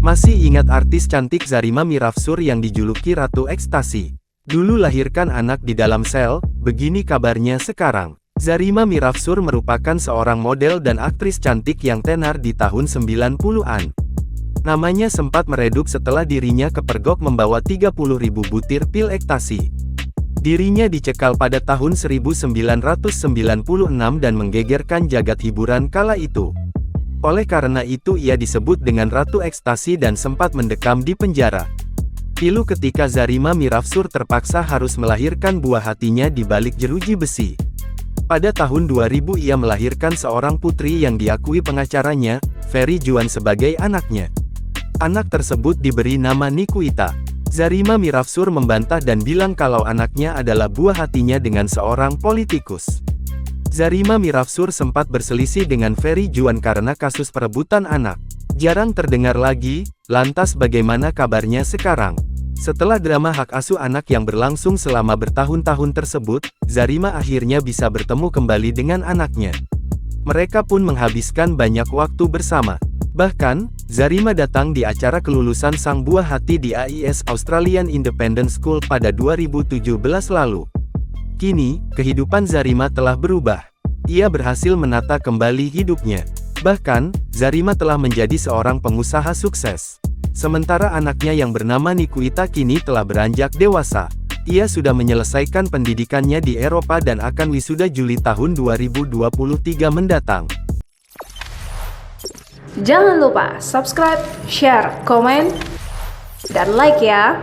Masih ingat artis cantik Zarima Mirafsur yang dijuluki Ratu Ekstasi? Dulu lahirkan anak di dalam sel, begini kabarnya sekarang. Zarima Mirafsur merupakan seorang model dan aktris cantik yang tenar di tahun 90-an. Namanya sempat meredup setelah dirinya kepergok membawa 30.000 butir pil ekstasi. Dirinya dicekal pada tahun 1996 dan menggegerkan jagat hiburan kala itu. Oleh karena itu ia disebut dengan Ratu Ekstasi dan sempat mendekam di penjara. Pilu ketika Zarima Mirafsur terpaksa harus melahirkan buah hatinya di balik jeruji besi. Pada tahun 2000 ia melahirkan seorang putri yang diakui pengacaranya, Ferry Juan sebagai anaknya. Anak tersebut diberi nama Nikuita. Zarima Mirafsur membantah dan bilang kalau anaknya adalah buah hatinya dengan seorang politikus. Zarima Mirafsur sempat berselisih dengan Ferry Juan karena kasus perebutan anak. Jarang terdengar lagi, lantas bagaimana kabarnya sekarang? Setelah drama hak asuh anak yang berlangsung selama bertahun-tahun tersebut, Zarima akhirnya bisa bertemu kembali dengan anaknya. Mereka pun menghabiskan banyak waktu bersama. Bahkan, Zarima datang di acara kelulusan sang buah hati di AIS Australian Independent School pada 2017 lalu. Kini, kehidupan Zarima telah berubah. Ia berhasil menata kembali hidupnya. Bahkan, Zarima telah menjadi seorang pengusaha sukses. Sementara anaknya yang bernama Nikuita kini telah beranjak dewasa. Ia sudah menyelesaikan pendidikannya di Eropa dan akan wisuda Juli tahun 2023 mendatang. Jangan lupa subscribe, share, komen, dan like ya!